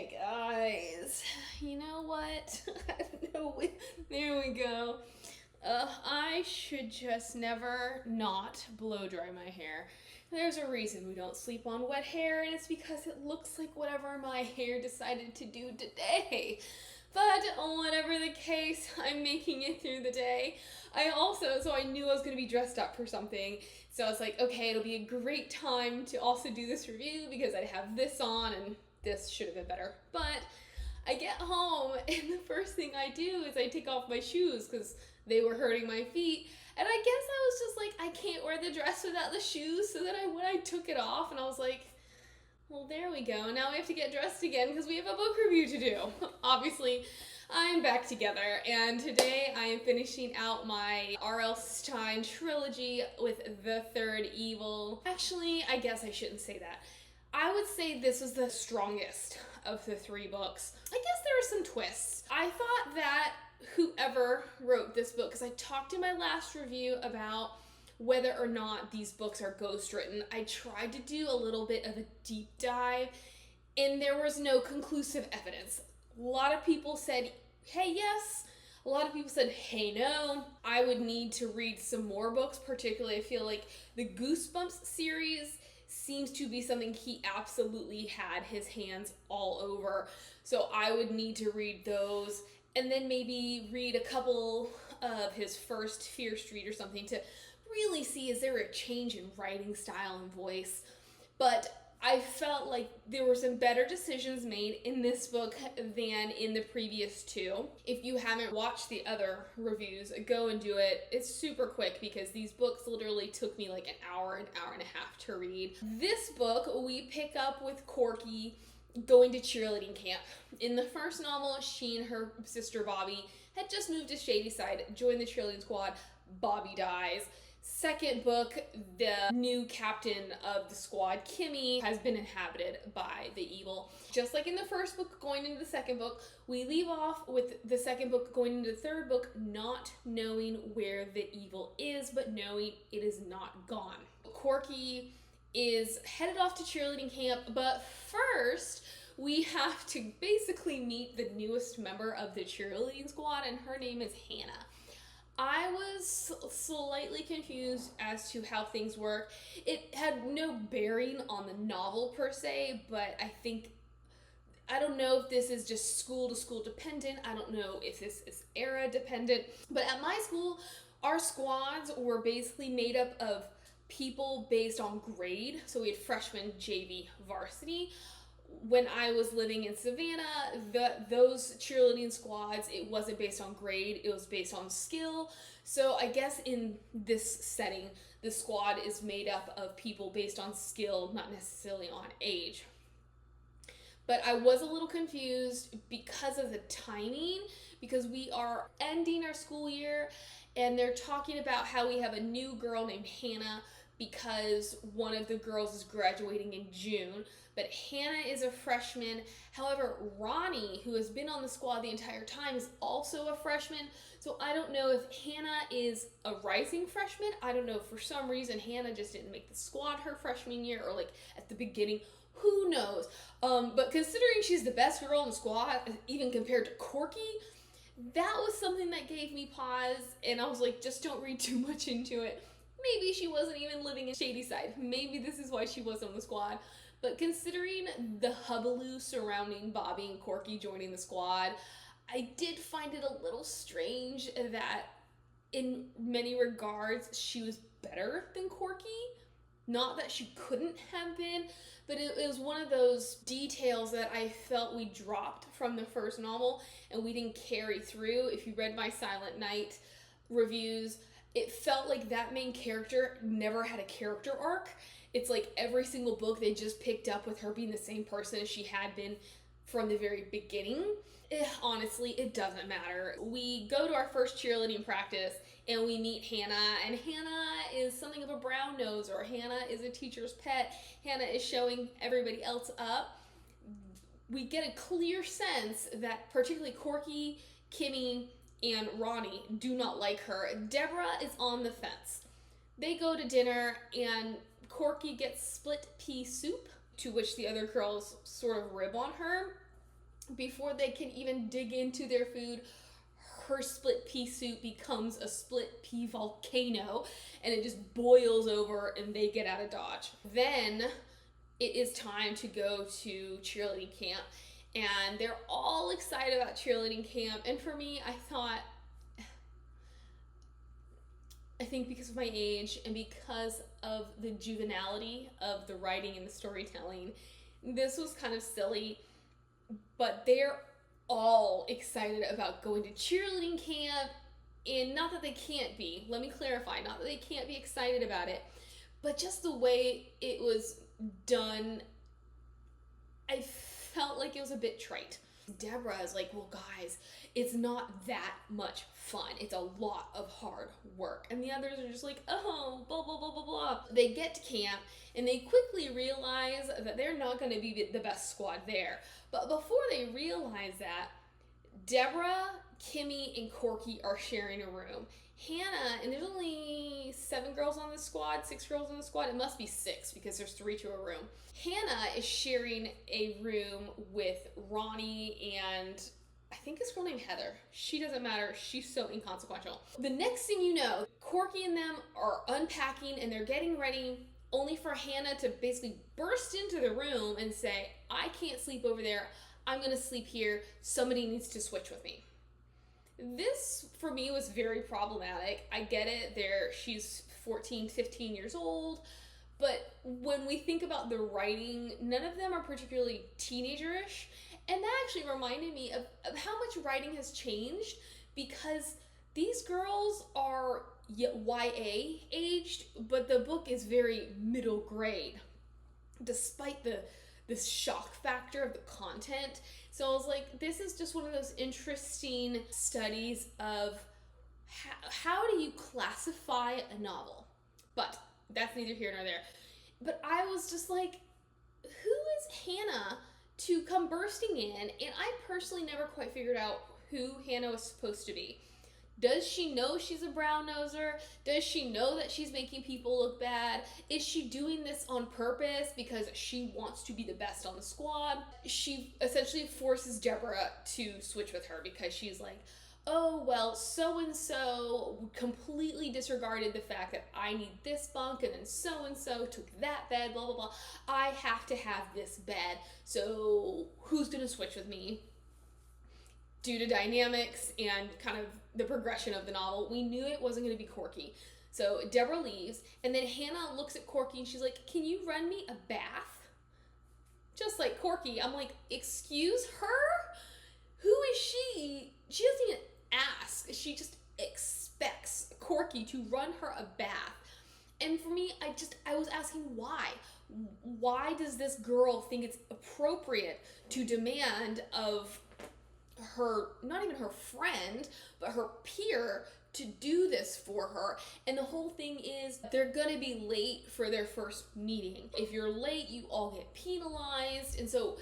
Okay, guys, you know what? No, there we go. I should just never not blow dry my hair. There's a reason we don't sleep on wet hair, and it's because it looks like whatever my hair decided to do today. But whatever the case, I'm making it through the day. So I knew I was going to be dressed up for something. So I was like, okay, it'll be a great time to also do this review because I'd have this on and this should have been better. But I get home and the first thing I do is I take off my shoes because they were hurting my feet. And I guess I was just like, I can't wear the dress without the shoes. So then when I took it off and I was like, well, there we go. Now we have to get dressed again because we have a book review to do. Obviously, I'm back together, and today I am finishing out my R.L. Stine trilogy with The Third Evil. Actually, I guess I shouldn't say that. I would say this was the strongest of the three books. I guess there are some twists. I thought that whoever wrote this book, because I talked in my last review about whether or not these books are ghostwritten, I tried to do a little bit of a deep dive, and there was no conclusive evidence. A lot of people said, hey, yes. A lot of people said, hey, no. I would need to read some more books, particularly I feel like the Goosebumps series seems to be something he absolutely had his hands all over. So I would need to read those and then maybe read a couple of his first Fear Street or something to really see, is there a change in writing style and voice? But I felt like there were some better decisions made in this book than in the previous two. If you haven't watched the other reviews, go and do it. It's super quick because these books literally took me like an hour and a half to read. This book, we pick up with Corky going to cheerleading camp. In the first novel, she and her sister Bobbi had just moved to Shadyside, joined the cheerleading squad. Bobbi dies. Second book, the new captain of the squad, Kimmy, has been inhabited by the evil. Just like in the first book, going into the second book, we leave off with the second book going into the third book, not knowing where the evil is, but knowing it is not gone. Corky is headed off to cheerleading camp, but first, we have to basically meet the newest member of the cheerleading squad, and her name is Hannah. I was slightly confused as to how things work. It had no bearing on the novel per se, but I don't know if this is just school to school dependent. I don't know if this is era dependent. But at my school, our squads were basically made up of people based on grade. So we had freshman, JV, varsity. When I was living in Savannah, those cheerleading squads, it wasn't based on grade, it was based on skill. So I guess in this setting, the squad is made up of people based on skill, not necessarily on age. But I was a little confused because of the timing, because we are ending our school year, and they're talking about how we have a new girl named Hannah because one of the girls is graduating in June. But Hannah is a freshman. However, Ronnie, who has been on the squad the entire time, is also a freshman. So I don't know if Hannah is a rising freshman. I don't know if for some reason Hannah just didn't make the squad her freshman year or like at the beginning. Who knows? But considering she's the best girl in the squad, even compared to Corky, that was something that gave me pause. And I was like, just don't read too much into it. Maybe she wasn't even living in Shadyside. Maybe this is why she wasn't on the squad. But considering the hullabaloo surrounding Bobbi and Corky joining the squad, I did find it a little strange that in many regards she was better than Corky. Not that she couldn't have been, but it was one of those details that I felt we dropped from the first novel and we didn't carry through. If you read my Silent Night reviews, it felt like that main character never had a character arc. It's like every single book they just picked up with her being the same person as she had been from the very beginning. Honestly, it doesn't matter. We go to our first cheerleading practice and we meet Hannah, and Hannah is something of a brown noser. Hannah is a teacher's pet. Hannah is showing everybody else up. We get a clear sense that particularly Corky, Kimmy, and Ronnie do not like her. Deborah is on the fence. They go to dinner and Corky gets split pea soup, to which the other girls sort of rib on her. before they can even dig into their food, her split pea soup becomes a split pea volcano and it just boils over and they get out of Dodge. Then it is time to go to cheerleading camp, and they're all excited about cheerleading camp. And for me, I think because of my age and because of the juvenility of the writing and the storytelling, this was kind of silly, but they're all excited about going to cheerleading camp. And not that they can't be, let me clarify, not that they can't be excited about it, but just the way it was done, I felt like it was a bit trite. Deborah is like, well, guys, it's not that much fun. It's a lot of hard work. And the others are just like, oh, blah, blah, blah, blah, blah. They get to camp and they quickly realize that they're not going to be the best squad there. But before they realize that, Deborah, Kimmy, and Corky are sharing a room. Hannah, and there's only 7 girls on this squad, 6 girls on the squad. It must be 6 because there's 3 to a room. Hannah is sharing a room with Ronnie and I think this girl named Heather. She doesn't matter. She's so inconsequential. The next thing you know, Corky and them are unpacking and they're getting ready, only for Hannah to basically burst into the room and say, I can't sleep over there. I'm going to sleep here. Somebody needs to switch with me. This, for me, was very problematic. I get it. She's 14, 15 years old. But when we think about the writing, none of them are particularly teenagerish. And that actually reminded me of how much writing has changed, because these girls are YA aged, but the book is very middle grade, despite the shock factor of the content. So I was like, this is just one of those interesting studies of how do you classify a novel? But that's neither here nor there. But I was just like, who is Hannah to come bursting in? And I personally never quite figured out who Hannah was supposed to be. Does she know she's a brown noser? Does she know that she's making people look bad? Is she doing this on purpose because she wants to be the best on the squad? She essentially forces Deborah to switch with her because she's like, oh, well, so-and-so completely disregarded the fact that I need this bunk, and then so-and-so took that bed, blah, blah, blah. I have to have this bed, so who's going to switch with me? Due to dynamics and kind of the progression of the novel, we knew it wasn't going to be Corky. So Deborah leaves, and then Hannah looks at Corky and she's like, can you run me a bath? Just like Corky. I'm like, excuse her? Who is she? She doesn't even ask. She just expects Corky to run her a bath. And for me, I was asking why. Why does this girl think it's appropriate to demand of her, not even her friend, but her peer, to do this for her? And the whole thing is they're gonna be late for their first meeting. If you're late, you all get penalized. And so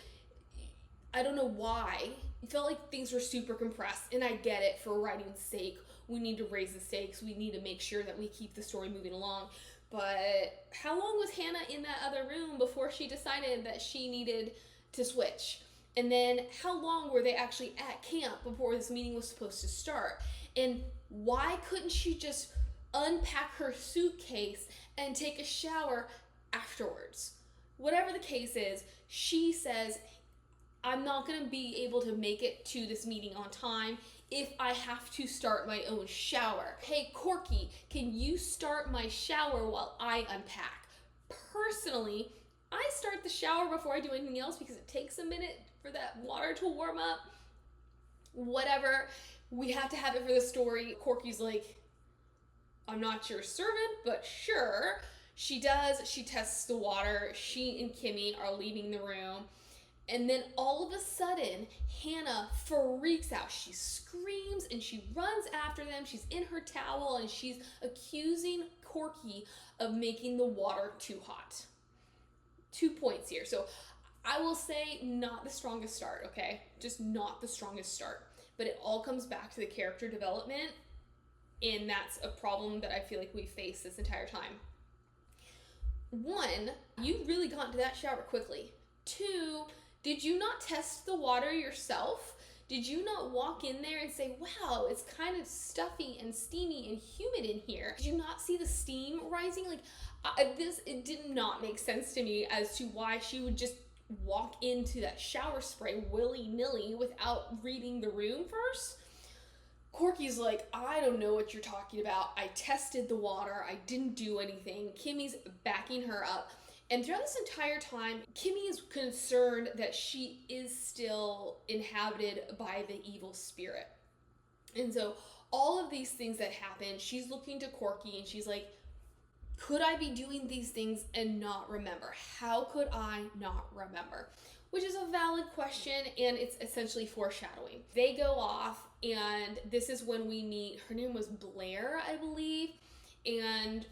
I don't know why. It felt like things were super compressed, and I get it, for writing's sake. We need to raise the stakes. We need to make sure that we keep the story moving along. But how long was Hannah in that other room before she decided that she needed to switch? And then how long were they actually at camp before this meeting was supposed to start? And why couldn't she just unpack her suitcase and take a shower afterwards? Whatever the case is, she says, I'm not going to be able to make it to this meeting on time if I have to start my own shower. Hey, Corky, can you start my shower while I unpack? Personally, I start the shower before I do anything else because it takes a minute for that water to warm up. Whatever. We have to have it for the story. Corky's like, I'm not your servant, but sure. She does. She tests the water. She and Kimmy are leaving the room. And then all of a sudden, Hannah freaks out. She screams and she runs after them. She's in her towel and she's accusing Corky of making the water too hot. 2 points here. So I will say not the strongest start, okay? Just not the strongest start. But it all comes back to the character development, and that's a problem that I feel like we face this entire time. 1, you really got into that shower quickly. 2, Did you not test the water yourself? Did you not walk in there and say, wow, it's kind of stuffy and steamy and humid in here? Did you not see the steam rising? Like, it did not make sense to me as to why she would just walk into that shower spray willy-nilly without reading the room first. Corky's like, I don't know what you're talking about. I tested the water. I didn't do anything. Kimmy's backing her up. And throughout this entire time, Kimmy is concerned that she is still inhabited by the evil spirit. And so all of these things that happen, she's looking to Corky and she's like, could I be doing these things and not remember? How could I not remember? Which is a valid question, and it's essentially foreshadowing. They go off, and this is when we meet, her name was Blair, I believe, and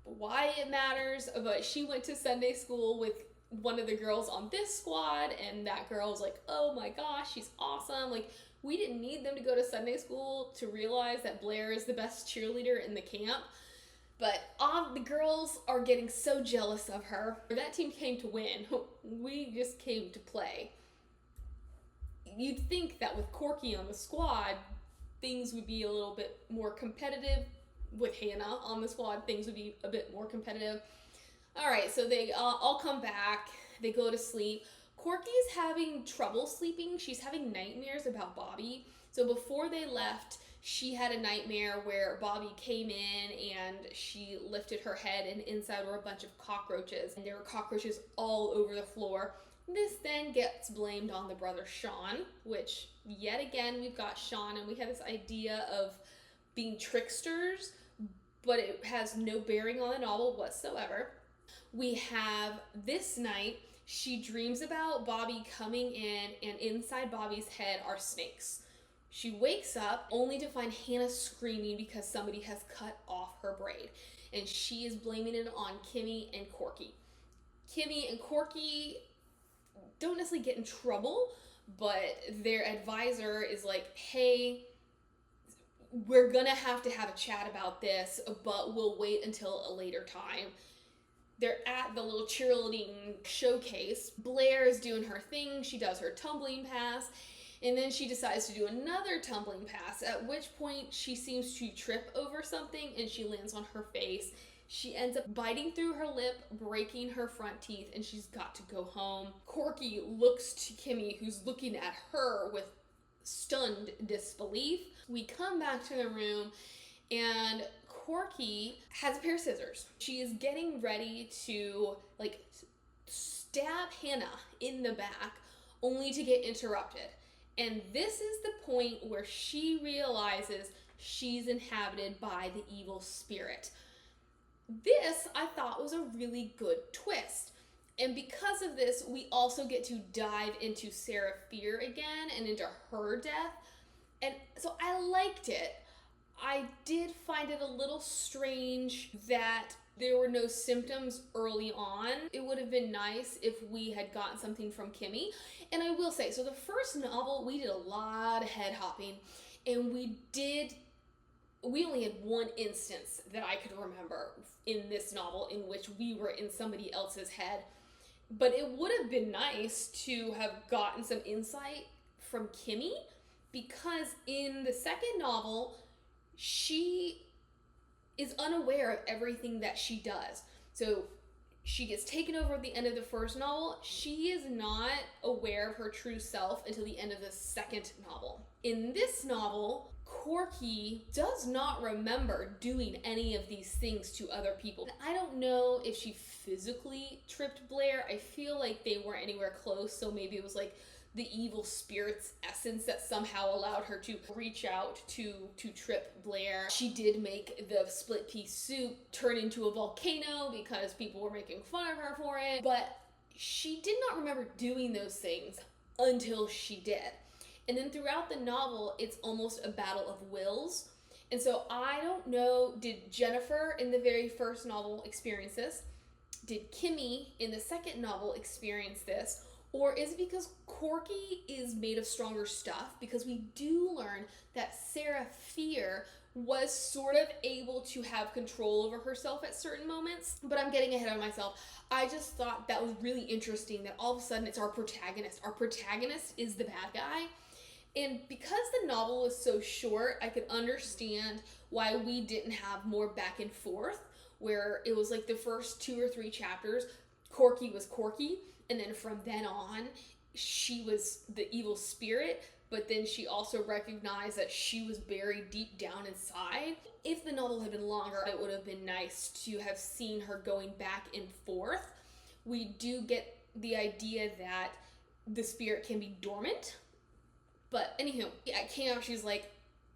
why it matters, but she went to Sunday school with one of the girls on this squad, and that girl's like, oh my gosh, she's awesome. Like, we didn't need them to go to Sunday school to realize that Blair is the best cheerleader in the camp. But the girls are getting so jealous of her. That team came to win. We just came to play. You'd think that with Corky on the squad, things would be a little bit more competitive. With Hannah on the squad, things would be a bit more competitive. All right, so they all come back. They go to sleep. Corky's having trouble sleeping. She's having nightmares about Bobbi. So before they left, she had a nightmare where Bobbi came in and she lifted her head, and inside were a bunch of cockroaches, and there were cockroaches all over the floor. This then gets blamed on the brother Sean, which yet again we've got Sean, and we have this idea of being tricksters, but it has no bearing on the novel whatsoever. We have this night, she dreams about Bobbi coming in, and inside Bobbi's head are snakes. She wakes up only to find Hannah screaming because somebody has cut off her braid. And she is blaming it on Kimmy and Corky. Kimmy and Corky don't necessarily get in trouble, but their advisor is like, hey, we're gonna have a chat about this, but we'll wait until a later time. They're at the little cheerleading showcase. Blair is doing her thing. She does her tumbling pass. And then she decides to do another tumbling pass, at which point she seems to trip over something and she lands on her face. She ends up biting through her lip, breaking her front teeth, and she's got to go home. Corky looks to Kimmy, who's looking at her with stunned disbelief. We come back to the room, and Corky has a pair of scissors. She is getting ready to, like, stab Hannah in the back, only to get interrupted. And this is the point where she realizes she's inhabited by the evil spirit. This, I thought, was a really good twist. And because of this, we also get to dive into Sarah Fear again and into her death. And so I liked it. I did find it a little strange that there were no symptoms early on. It would have been nice if we had gotten something from Kimmy. And I will say, so the first novel, we did a lot of head hopping, and we only had one instance that I could remember in this novel in which we were in somebody else's head. But it would have been nice to have gotten some insight from Kimmy, because in the second novel, she is unaware of everything that she does. So she gets taken over at the end of the first novel. She is not aware of her true self until the end of the second novel. In this novel, Corky does not remember doing any of these things to other people. I don't know if she physically tripped Blair. I feel like they weren't anywhere close, so maybe it was like the evil spirit's essence that somehow allowed her to reach out to trip Blair. She did make the split pea soup turn into a volcano because people were making fun of her for it, but she did not remember doing those things until she did. And then throughout the novel, it's almost a battle of wills. And so I don't know, did Jennifer in the very first novel experience this? Did Kimmy in the second novel experience this? Or is it because Corky is made of stronger stuff? Because we do learn that Sarah Fear was sort of able to have control over herself at certain moments. But I'm getting ahead of myself. I just thought that was really interesting that all of a sudden it's our protagonist. Our protagonist is the bad guy. And because the novel was so short, I could understand why we didn't have more back and forth, where it was like the first 2 or 3 chapters, Corky was Corky, and then from then on, she was the evil spirit, but then she also recognized that she was buried deep down inside. If the novel had been longer, it would have been nice to have seen her going back and forth. We do get the idea that the spirit can be dormant. But anywho, at camp, she's like,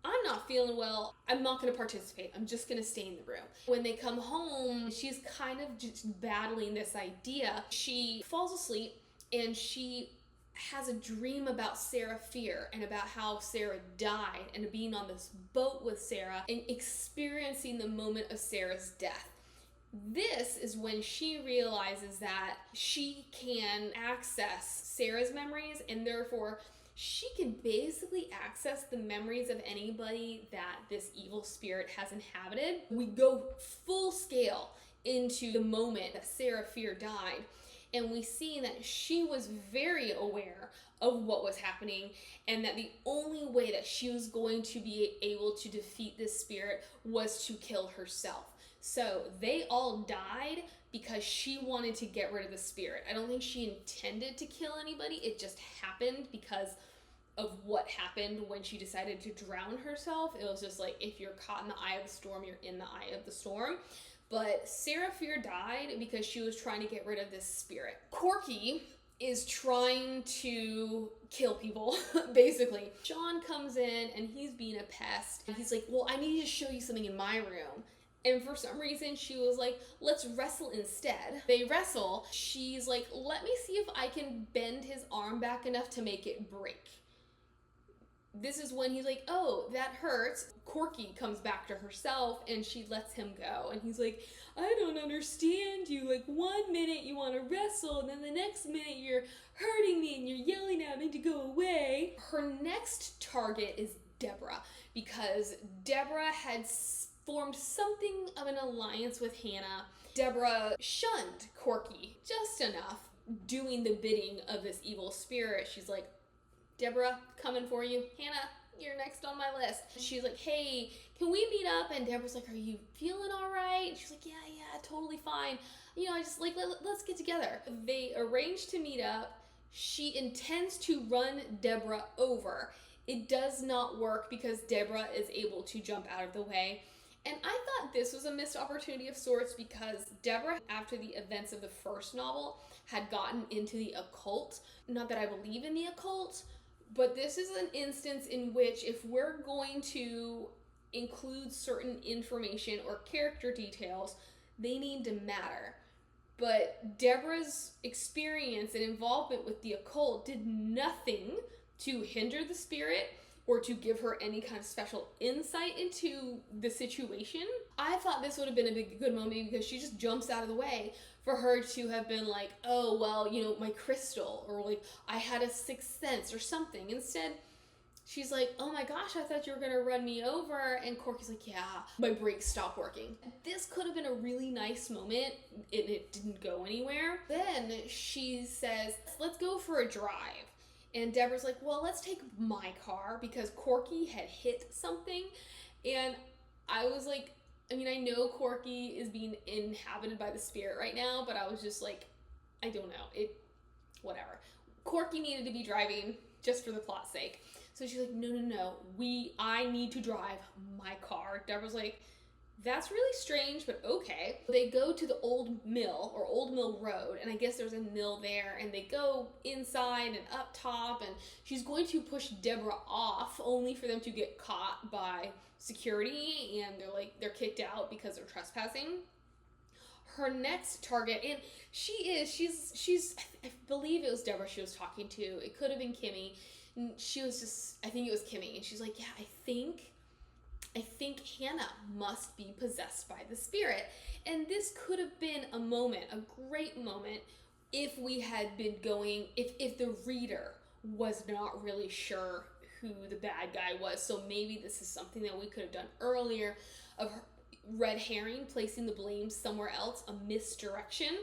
I'm not feeling well. I'm not going to participate. I'm just going to stay in the room. When they come home, she's kind of just battling this idea. She falls asleep and she has a dream about Sarah Fear and about how Sarah died and being on this boat with Sarah and experiencing the moment of Sarah's death. This is when she realizes that she can access Sarah's memories, and therefore she can basically access the memories of anybody that this evil spirit has inhabited. We go full scale into the moment that Sarah Fear died, and we see that she was very aware of what was happening, and that the only way that she was going to be able to defeat this spirit was to kill herself. So they all died because she wanted to get rid of the spirit. I don't think she intended to kill anybody. It just happened because of what happened when she decided to drown herself. It was just like, if you're caught in the eye of the storm, you're in the eye of the storm. But Sarah Fear died because she was trying to get rid of this spirit. Corky is trying to kill people, basically. Sean comes in and he's being a pest. And he's like, well, I need to show you something in my room. And for some reason, she was like, let's wrestle instead. They wrestle. She's like, let me see if I can bend his arm back enough to make it break. This is when he's like, oh, that hurts. Corky comes back to herself and she lets him go. And he's like, I don't understand you. Like, 1 minute you want to wrestle, and then the next minute you're hurting me and you're yelling at me to go away. Her next target is Deborah, because Deborah had formed something of an alliance with Hannah. Deborah shunned Corky just enough, doing the bidding of this evil spirit. She's like, Deborah, coming for you. Hannah, you're next on my list. She's like, hey, can we meet up? And Deborah's like, are you feeling all right? She's like, yeah, totally fine. You know, I just like, let's get together. They arrange to meet up. She intends to run Deborah over. It does not work because Deborah is able to jump out of the way. And I thought this was a missed opportunity of sorts, because Deborah, after the events of the first novel, had gotten into the occult. Not that I believe in the occult, but this is an instance in which, if we're going to include certain information or character details, they need to matter. But Deborah's experience and involvement with the occult did nothing to hinder the spirit or to give her any kind of special insight into the situation. I thought this would have been a good moment, because she just jumps out of the way, for her to have been like, oh, well, you know, my crystal, or like, I had a sixth sense or something. Instead, she's like, oh my gosh, I thought you were gonna run me over. And Corky's like, yeah, my brakes stopped working. This could have been a really nice moment, and it didn't go anywhere. Then she says, let's go for a drive. And Deborah's like, well, let's take my car, because Corky had hit something. And I was like, I mean, I know Corky is being inhabited by the spirit right now, but I was just like, I don't know. Whatever. Corky needed to be driving just for the plot's sake. So she's like, no, I need to drive my car. Deborah's like, that's really strange, but okay. They go to the old mill, or Old Mill Road, and I guess there's a mill there, and they go inside and up top, and she's going to push Deborah off, only for them to get caught by security, and they're kicked out because they're trespassing. Her next target, and she's I believe it was Deborah she was talking to. It could have been Kimmy. And she was just, I think it was Kimmy, and she's like, yeah, I think Hannah must be possessed by the spirit. And this could have been a moment, a great moment, if we had been going, if the reader was not really sure who the bad guy was. So maybe this is something that we could have done earlier, of red herring, placing the blame somewhere else, a misdirection.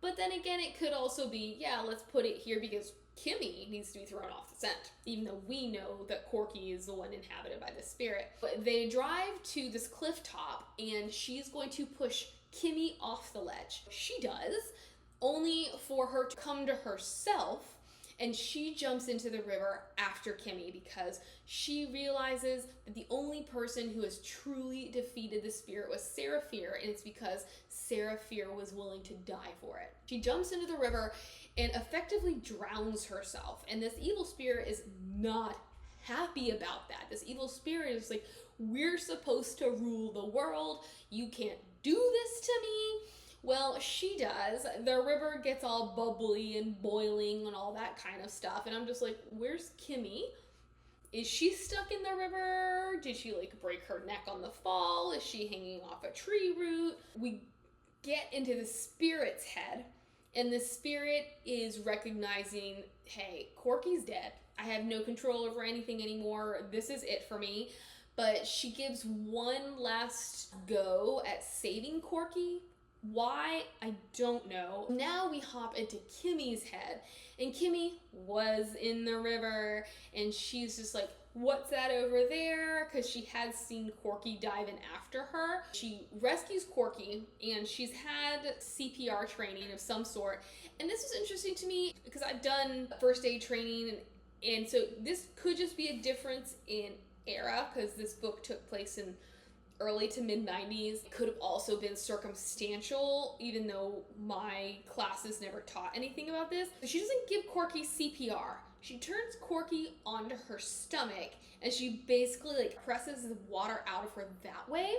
But then again, it could also be, yeah, let's put it here because Kimmy needs to be thrown off the scent, even though we know that Corky is the one inhabited by the spirit. But they drive to this cliff top, and she's going to push Kimmy off the ledge. She does, only for her to come to herself, and she jumps into the river after Kimmy because she realizes that the only person who has truly defeated the spirit was Seraphir, and it's because Seraphir was willing to die for it. She jumps into the river and effectively drowns herself, and this evil spirit is not happy about that. This evil spirit is like, we're supposed to rule the world, you can't do this to me. Well, she does. The river gets all bubbly and boiling and all that kind of stuff, and I'm just like, where's Kimmy? Is she stuck in the river? Did she like break her neck on the fall? Is she hanging off a tree root? We get into the spirit's head, and the spirit is recognizing, hey, Corky's dead. I have no control over anything anymore. This is it for me. But she gives one last go at saving Corky. Why? I don't know. Now we hop into Kimmy's head, and Kimmy was in the river, and she's just like, what's that over there? Because she had seen Corky dive in after her. She rescues Corky, and she's had CPR training of some sort. And this was interesting to me because I've done first aid training, and so this could just be a difference in era, because this book took place in early to mid 90s. It could have also been circumstantial, even though my classes never taught anything about this. She doesn't give Corky CPR. She turns Corky onto her stomach, and she basically like presses the water out of her that way.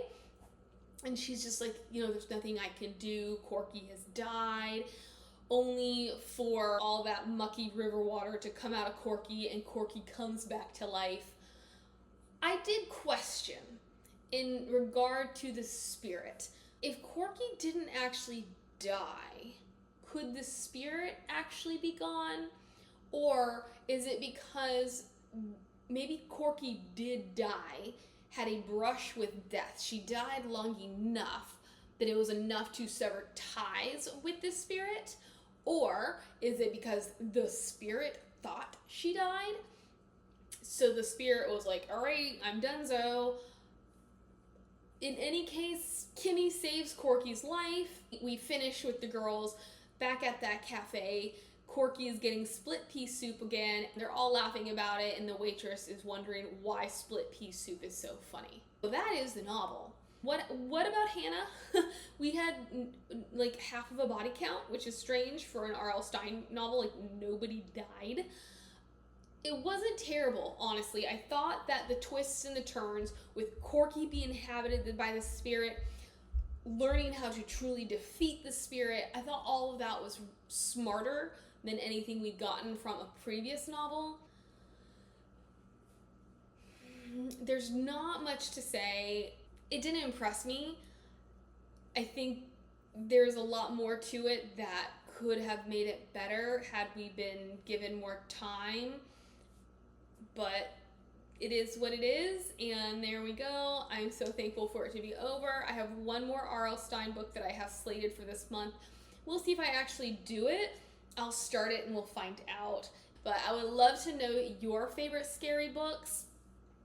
And she's just like, you know, there's nothing I can do. Corky has died. Only for all that mucky river water to come out of Corky, and Corky comes back to life. I did question, in regard to the spirit, if Corky didn't actually die, could the spirit actually be gone? Or is it because maybe Corky did die, had a brush with death? She died long enough that it was enough to sever ties with the spirit? Or is it because the spirit thought she died? So the spirit was like, all right, I'm donezo. In any case, Kimmy saves Corky's life. We finish with the girls back at that cafe. Corky is getting split pea soup again. They're all laughing about it, and the waitress is wondering why split pea soup is so funny. So that is the novel. What about Hannah? We had like half of a body count, which is strange for an R.L. Stine novel. Like, nobody died. It wasn't terrible, honestly. I thought that the twists and the turns, with Corky being inhabited by the spirit, learning how to truly defeat the spirit, I thought all of that was smarter than anything we'd gotten from a previous novel. There's not much to say. It didn't impress me. I think there's a lot more to it that could have made it better had we been given more time. But it is what it is, and there we go. I'm so thankful for it to be over. I have one more R.L. Stine book that I have slated for this month. We'll see if I actually do it. I'll start it and we'll find out. But I would love to know your favorite scary books,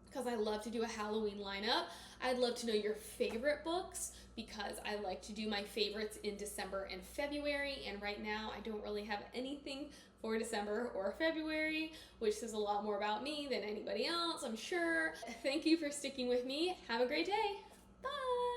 because I love to do a Halloween lineup. I'd love to know your favorite books, because I like to do my favorites in December and February, and right now I don't really have anything for December or February, which says a lot more about me than anybody else, I'm sure. Thank you for sticking with me. Have a great day. Bye!